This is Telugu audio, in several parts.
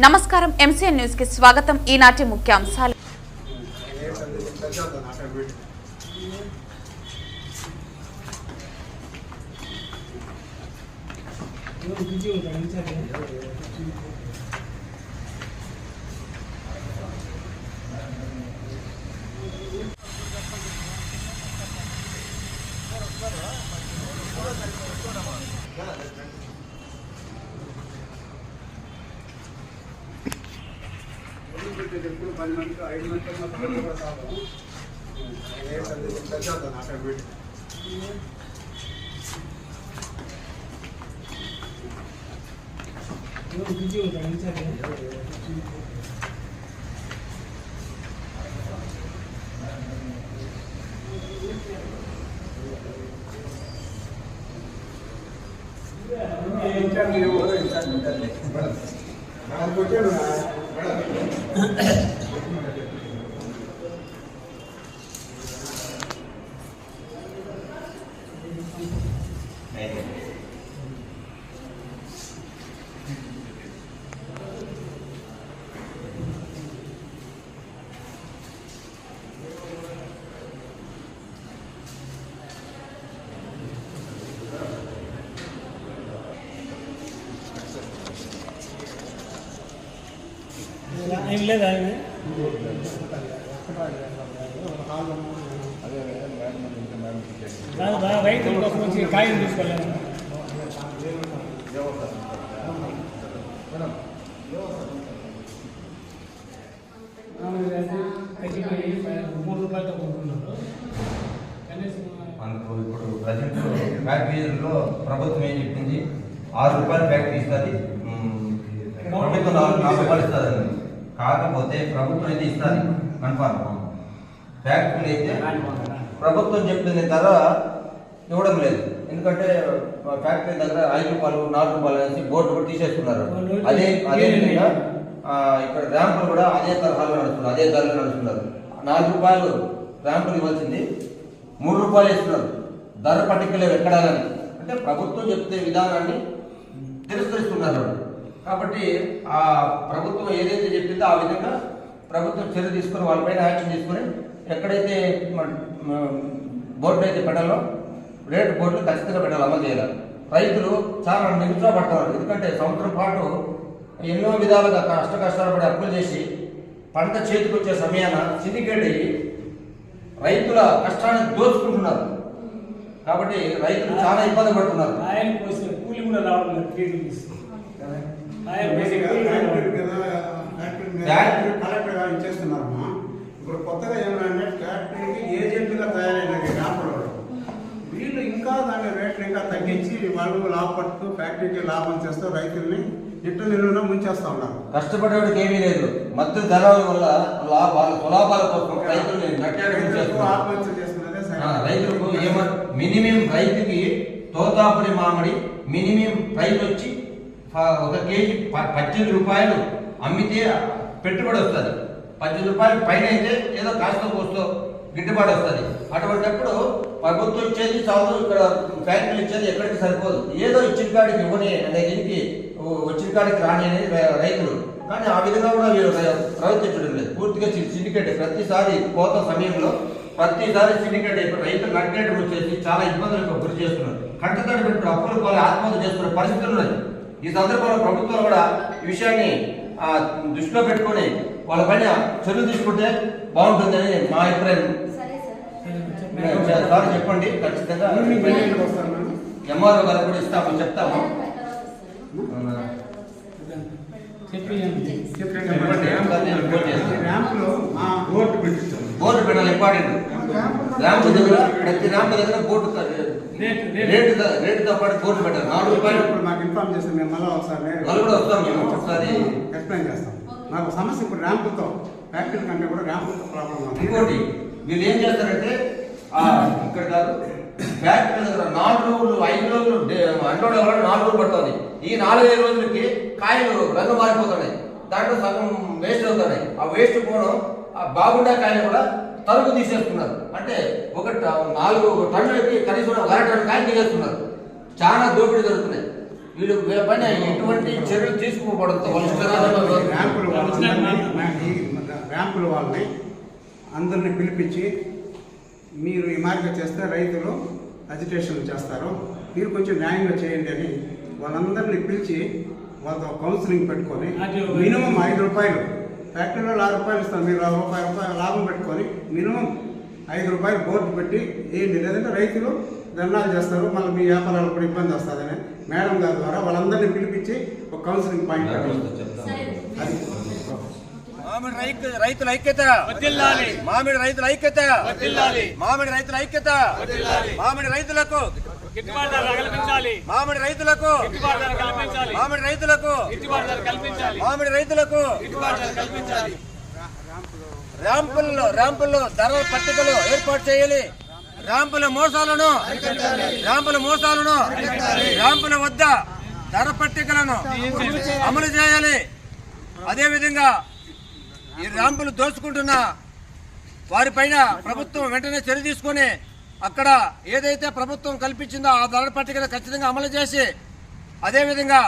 నమస్కారం ఎంసీఎన్ న్యూస్ కి స్వాగతం. ఈనాటి ముఖ్యాంశాలు. రైతుల కోసం వచ్చి కాయం తీసుకోలేదు. ₹3 కొనుక్కున్నారు. మనకు ఇప్పుడు ప్రజెంట్ ఫ్యాక్టరీలో ప్రభుత్వం ఏం చెప్పింది, ₹6 ఫ్యాక్టరీ ఇస్తుంది, ప్రభుత్వం ₹4 ఇస్తుంది. కాకపోతే ప్రభుత్వం అయితే ఇస్తుంది కన్ఫార్మ్. ఫ్యాక్టరీలు అయితే ప్రభుత్వం చెప్పిన ధర ఇవ్వడం లేదు. ఎందుకంటే ఫ్యాక్టరీ దగ్గర ₹5, ₹4 అనేసి బోర్డు కూడా తీసేస్తున్నారు. అదే విధంగా ఇక్కడ ర్యాంపులు కూడా అదే తరహాలో నడుస్తున్నారు, అదే ధరలు నడుస్తున్నారు. ₹4 ర్యాంపులు ఇవ్వాల్సింది ₹3 ఇస్తున్నారు. ధర పట్టికలు ఎక్కడాలని అంటే ప్రభుత్వం చెప్తే విధానాన్ని తిరస్కరిస్తున్నారు. కాబట్టి ఆ ప్రభుత్వం ఏదైతే చెప్పిందో ఆ విధంగా ప్రభుత్వం చర్య తీసుకుని వాళ్ళపైన యాక్షన్ తీసుకుని ఎక్కడైతే బోర్డు అయితే పెట్టాలో రేటు బోర్డులు ఖచ్చితంగా పెట్టాలి, అమలు చేయాలి. రైతులు చాలా నిరుత్సాహపడుతున్నారు. ఎందుకంటే సంవత్సరం పాటు ఎన్నో విధాలుగా కష్టాలు పడి అప్పులు చేసి పంట చేతికి వచ్చే సమయాన సిండికేట్ అయ్యి రైతుల కష్టాన్ని దోచుకుంటున్నారు. కాబట్టి రైతులు చాలా ఇబ్బంది పడుతున్నారు. ఇచ్చేస్తున్నారమ్మా. ఇప్పుడు కొత్తగా ఏమంటే ఫ్యాక్టరీకి ఏజెంట్గా తయారైన వ్యాపారులు వీళ్ళు ఇంకా దాని రేట్లు ఇంకా తగ్గించి వాళ్ళు లాభపడుతూ ఫ్యాక్టరీకి లాభం చేస్తూ రైతుల్ని ఇట్టు నిలువున ముంచేస్తా ఉన్నారు. కష్టపడేవాడికి ఏమీ లేదు. మధ్య ధరల వల్ల వాళ్ళ సులాభాల కోసం రైతుల్ని ఆత్మహత్య చేసుకున్నదే రైతులకు మినిమం రైతుకి తోతాపురి మామిడి మినిమం ప్రైస్ వచ్చి ఒక కేజీ ₹18 అమ్మితే పెట్టుబడి వస్తుంది. ₹18 పైన అయితే ఏదో కాస్త కోస్తో గిట్టుబాటు వస్తుంది. అటువంటిప్పుడు ప్రభుత్వం ఇచ్చేది చాలు, ఇక్కడ ఫ్యాక్టరీలు ఇచ్చేది ఎక్కడికి సరిపోదు. ఏదో ఇచ్చిన కాడికి ఇవ్వని అనే దీనికి వచ్చిన కాడికి రాని అనేది రైతులు. కానీ ఆ విధంగా కూడా వీళ్ళు ప్రవర్తించడం లేదు. పూర్తిగా సిండికేట్ ప్రతిసారి కోత సమయంలో ప్రతిసారి సిండికేట్ అయిపోయి రైతులు నట్టేటు వచ్చేసి చాలా ఇబ్బందులకు గురి చేస్తున్నారు. కంటతడి పెట్టి అప్పులు పోలి ఆత్మహత్య చేస్తున్న పరిస్థితులు ఉన్నాయి. ఈ సందర్భంలో ప్రభుత్వం కూడా ఈ విషయాన్ని దృష్టిలో పెట్టుకొని వాళ్ళ పైన చర్యలు తీసుకుంటే బాగుంటుందని మా అభిప్రాయం. సార్ చెప్పండి, ఖచ్చితంగా ఎంఆర్ఓ గారు కూడా ఇస్తాము, చెప్తాము. బోర్డు పెట్టాలి, ఇంపార్టెంట్. ర్యాంపు దగ్గర ప్రతి ర్యాంపు దగ్గర బోర్డు రేటుతో పాటు బోర్డు పెట్టాలి. ₹4 మాకు ఇన్ఫార్మ్ చేస్తాం. మేము మళ్ళీ ఒకసారి కూడా వస్తాం, మేము ఒకసారి ఎక్స్ప్లెయిన్ చేస్తాం. మాకు సమస్య ఇప్పుడు ర్యాంపుతో ఫ్యాక్టరీ కంటే కూడా ర్యాంపుతో ప్రాబ్లం. ఇంకోటి వీళ్ళు ఏం చేస్తారంటే ఇక్కడ కాదు ఫ్యాక్టరీ దగ్గర 4 రోజులు 5 రోజులు అంటోడు 4 రోజులు పడుతుంది. ఈ 4-5 రోజులకి కాయలు రంగు మారిపోతున్నాయి. దాంట్లో సగం వేస్ట్ అవుతున్నాయి. ఆ వేస్ట్ పోవడం బాగుండే కాయలు కూడా తరుగు తీసేస్తున్నారు. అంటే 4 టన్నులకి కనీసం 1 టన్ను కాయ తీసేస్తున్నారు. చాలా దోపిడీ జరుగుతున్నాయి. వీళ్ళు పైన ఎటువంటి చర్యలు తీసుకోకపోవడంతో వాళ్ళు వాళ్ళని అందరిని పిలిపించి మీరు ఈ మార్గ చేస్తే రైతులు అజిటేషన్ చేస్తారు, మీరు కొంచెం న్యాయంగా చేయండి అని వాళ్ళందరినీ పిలిచి వాళ్ళతో కౌన్సిలింగ్ పెట్టుకొని మినిమం 5 రూపాయలు, ఫ్యాక్టరీలో 6 రూపాయలు ఇస్తారు, మీరు రూపాయలు లాభం పెట్టుకొని మినిమం 5 రూపాయలు బోర్డు పెట్టి వేయండి, లేదంటే రైతులు ధర్నాలు చేస్తారు, మళ్ళీ మీ వ్యాపారాలు కూడా ఇబ్బంది వస్తుందని మేడం గారి ద్వారా వాళ్ళందరినీ పిలిపించి ఒక కౌన్సిలింగ్ పాయింట్ అది మామిడి రైతుల ఐక్యత, మామిడి రైతుల ఐక్యత, మామిడి రైతుల ఐక్యత, మామిడి రైతులకు మామిడి రైతులకు మామిడి రైతులకు మామిడి రైతులకు ర్యాంపుల్లో ధరల పట్టికలు ఏర్పాటు చేయాలి. ర్యాంపుల మోసాలను ర్యాంపుల వద్ద ధర పట్టికలను అమలు చేయాలి. అదేవిధంగా ఈ ర్యాంపులు దోచుకుంటున్న వారిపైన ప్రభుత్వం వెంటనే చర్య తీసుకొని అక్కడ ఏదైతే ప్రభుత్వం కల్పించిందో ఆ ధర పట్టికను ఖచ్చితంగా అమలు చేసి, అదేవిధంగా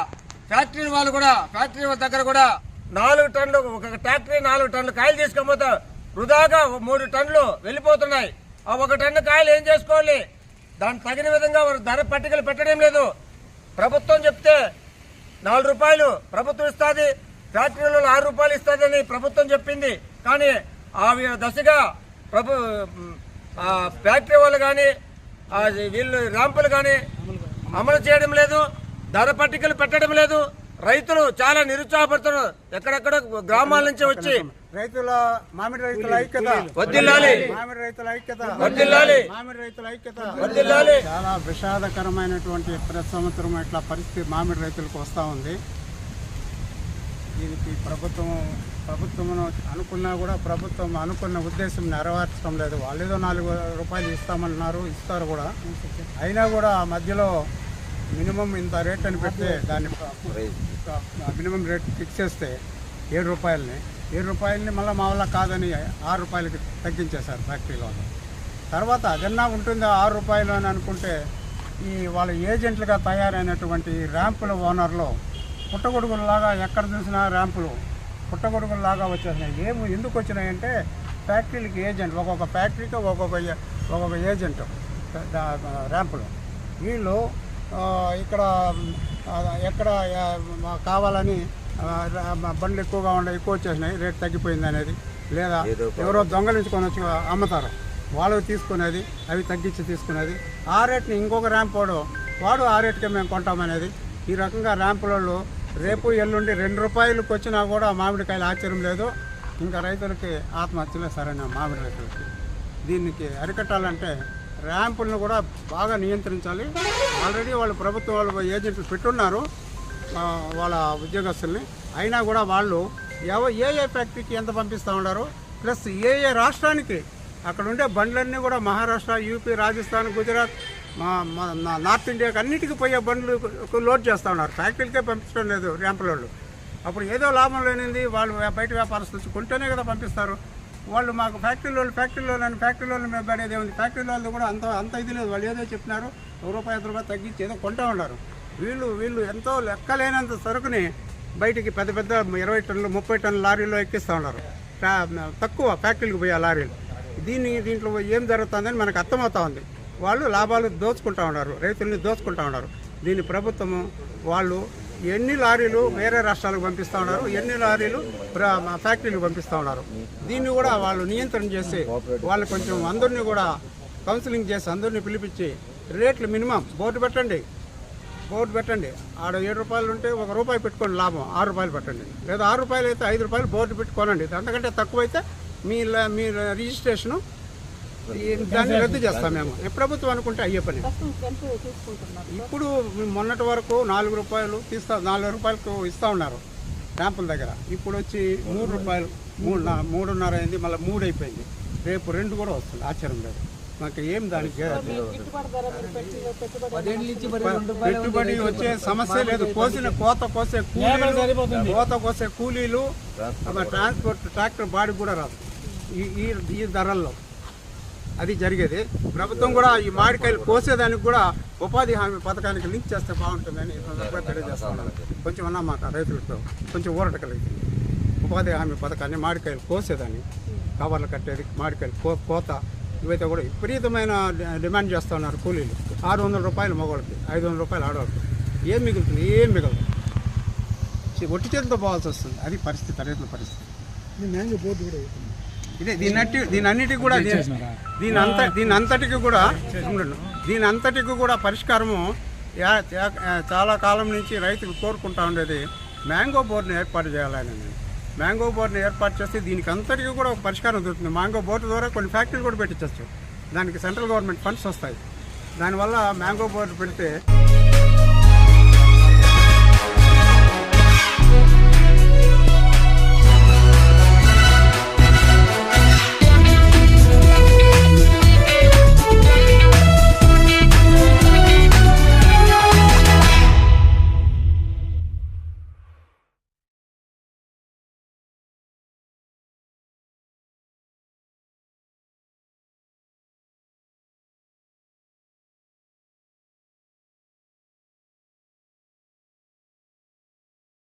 ఫ్యాక్టరీ వాళ్ళు కూడా ఫ్యాక్టరీ దగ్గర కూడా 4 టన్నులు, ఒక ట్రాక్టరీ 4 టన్నులు కాయలు తీసుకపోతే వృధాగా 3 టన్నులు వెళ్ళిపోతున్నాయి. ఆ 1 టన్ను కాయలు ఏం చేసుకోవాలి? దానికి తగిన విధంగా ధర పట్టికలు పెట్టడం లేదు. ప్రభుత్వం చెప్తే 4 రూపాయలు ప్రభుత్వం ఇస్తుంది, ఫ్యాక్టరీలో 6 రూపాయలు ఇస్తుందని ప్రభుత్వం చెప్పింది. కానీ ఆ దశగా ఫ్యాక్టరీ వాళ్ళు కానీ వీళ్ళు ర్యాంపులు కానీ అమలు చేయడం లేదు, ధర పట్టికలు పెట్టడం లేదు. రైతులు చాలా నిరుత్సాహపడుతున్నారు. ఎక్కడెక్కడ గ్రామాల నుంచి వచ్చి మామిడి రైతుల ఐక్యత వర్ధిల్లాలి, మామిడి రైతుల ఐక్యత వర్ధిల్లాలి, మామిడి రైతుల ఐక్యత వర్ధిల్లాలి. చాలా విషాదకరమైనటువంటి ప్రతి సంవత్సరం ఇట్లా పరిస్థితి మామిడి రైతులకు వస్తూ ఉంది. దీనికి ప్రభుత్వం అనుకున్నా కూడా ప్రభుత్వం అనుకున్న ఉద్దేశం నెరవేర్చడం లేదు. వాళ్ళు ఏదో 4 రూపాయలు ఇస్తామన్నారు, ఇస్తారు కూడా. అయినా కూడా మధ్యలో మినిమం ఇంత రేట్ అని పెడితే దాన్ని మినిమం రేట్ ఫిక్స్ చేస్తే 7 రూపాయలని మళ్ళీ మా వల్ల కాదని 6 రూపాయలకి తగ్గించేశారు ఫ్యాక్టరీలో. తర్వాత అదన్నా ఉంటుందా 6 రూపాయలు అని అనుకుంటే ఈ వాళ్ళ ఏజెంట్లుగా తయారైనటువంటి ర్యాంపుల ఓనర్లు పుట్టగొడుగుల్లాగా ఎక్కడ చూసినా ర్యాంపులు పుట్టగొడుగుల్లాగా వచ్చేసినాయి. ఎందుకు వచ్చినాయంటే ఫ్యాక్టరీలకి ఏజెంట్, ఒక్కొక్క ఫ్యాక్టరీకి ఒక్కొక్క ఏజెంట్ ర్యాంపులు. వీళ్ళు ఎక్కడ కావాలని బండ్లు ఎక్కువగా ఎక్కువ వచ్చేసినాయి, రేట్ తగ్గిపోయింది అనేది, లేదా ఎవరో దొంగలించుకొని వచ్చి అమ్ముతారు, వాళ్ళు తీసుకునేది, అవి తగ్గించి తీసుకునేది. ఆ రేట్ని ఇంకొక ర్యాంప్ వాడు ఆ రేట్కే మేము కొంటామనేది. ఈ రకంగా ర్యాంపులలో రేపు ఎల్లుండి 2 రూపాయలకు వచ్చినా కూడా మామిడికాయలు ఆశ్చర్యం లేదు. ఇంకా రైతులకి ఆత్మహత్యలే సరైన మామిడి రైతులకి. దీనికి అరికట్టాలంటే ర్యాంపులను కూడా బాగా నియంత్రించాలి. ఆల్రెడీ వాళ్ళు ప్రభుత్వం వాళ్ళు ఏజెంట్లు పెట్టున్నారు వాళ్ళ ఉద్యోగస్తుల్ని. అయినా కూడా వాళ్ళు ఏ ఫ్యాక్టరీకి ఎంత పంపిస్తూ ఉన్నారు, ప్లస్ ఏ రాష్ట్రానికి అక్కడ ఉండే బండ్లన్నీ కూడా మహారాష్ట్ర, యూపీ, రాజస్థాన్, గుజరాత్, నార్త్ ఇండియాకి అన్నిటికీ పోయే బండ్లు లోడ్ చేస్తూ ఉన్నారు. ఫ్యాక్టరీలకే పంపించడం లేదు ర్యాంపుల వాళ్ళు. అప్పుడు ఏదో లాభం లేనిది వాళ్ళు బయట వ్యాపారస్తులు కొంటేనే కదా పంపిస్తారు. వాళ్ళు మాకు ఫ్యాక్టరీలో మేము పడేది ఉంది. ఫ్యాక్టరీ వాళ్ళు కూడా అంత ఇది లేదు. వాళ్ళు ఏదో చెప్పినారు, ₹1 తగ్గించి ఏదో కొంటూ ఉన్నారు. వీళ్ళు ఎంతో లెక్కలేనంత సరుకుని బయటికి పెద్ద 20 టన్నులు 30 టన్నుల లారీలో ఎక్కిస్తూ ఉన్నారు. తక్కువ ఫ్యాక్టరీలకు పోయే లారీలు. దీంట్లో ఏం జరుగుతుందని మనకు అర్థమవుతా ఉంది. వాళ్ళు లాభాలు దోచుకుంటూ ఉన్నారు, రైతుల్ని దోచుకుంటూ ఉన్నారు. దీని ప్రభుత్వము వాళ్ళు ఎన్ని లారీలు వేరే రాష్ట్రాలకు పంపిస్తూ ఉన్నారు, ఎన్ని లారీలు ఫ్యాక్టరీలకు పంపిస్తూ ఉన్నారు. దీన్ని కూడా వాళ్ళు నియంత్రణ చేసి వాళ్ళు కొంచెం అందరినీ కూడా కౌన్సిలింగ్ చేసి అందరినీ పిలిపించి రేట్లు మినిమం బోర్డు పెట్టండి. ఆడ 7 రూపాయలు ఉంటే ₹1 పెట్టుకోండి, లాభం 6 రూపాయలు పెట్టండి. లేదా 6 రూపాయలు అయితే 5 రూపాయలు బోర్డు పెట్టుకోనండి. అంతకంటే తక్కువైతే మీ రిజిస్ట్రేషను దాన్ని రద్దు చేస్తాం మేము. ప్రభుత్వం అనుకుంటే అయ్యే పని. ఇప్పుడు మొన్నటి వరకు ₹4 రూపాయలకు ఇస్తూ ఉన్నారు ర్యాంపుల దగ్గర. ఇప్పుడు వచ్చి ₹3, 3.5 అయింది, మళ్ళీ 3 అయిపోయింది. రేపు 2 కూడా వస్తుంది. ఆశ్చర్యం లేదు మాకు. ఏం దానికి పెట్టుబడి వచ్చే సమస్య లేదు. కోత కోసే కూలీలు ట్రాన్స్పోర్ట్ ట్రాక్టర్ బాడీ కూడా రాదు ఈ ధరల్లో. అది జరిగేది. ప్రభుత్వం కూడా ఈ మామిడికాయలు కోసేదానికి కూడా ఉపాధి హామీ పథకానికి లింక్ చేస్తే బాగుంటుందని తెలియజేస్తా ఉన్నాను. కొంచెం అన్నా మాకు రైతులతో కొంచెం ఊరట కలిగింది. ఉపాధి హామీ పథకాన్ని మామిడికాయలు కోసేదాన్ని కవర్లు కట్టేది, మామిడికాయలు కోత, ఇవైతే కూడా విపరీతమైన డిమాండ్ చేస్తున్నారు కూలీలు. 600 రూపాయలు మగవాళ్ళకి, 500 రూపాయలు ఆడవాళ్ళకి. ఏం మిగులుతుంది? ఏం మిగలదు. ఒట్టి చేతితో పోవాల్సి వస్తుంది. అది పరిస్థితి, రైతుల పరిస్థితి. మ్యాంగో బోర్డు కూడా ఇదే దీనంతటికి కూడా దీని అంతటికి కూడా పరిష్కారము చాలా కాలం నుంచి రైతులు కోరుకుంటా ఉండేది మ్యాంగో బోర్డుని ఏర్పాటు చేయాలని. మ్యాంగో బోర్డుని ఏర్పాటు చేస్తే దీనికి అంతటికి కూడా ఒక పరిష్కారం దొరుకుతుంది. మ్యాంగో బోర్డు ద్వారా కొన్ని ఫ్యాక్టరీలు కూడా పెట్టించవచ్చు. దానికి సెంట్రల్ గవర్నమెంట్ ఫండ్స్ వస్తాయి. దానివల్ల మ్యాంగో బోర్డు పెడితే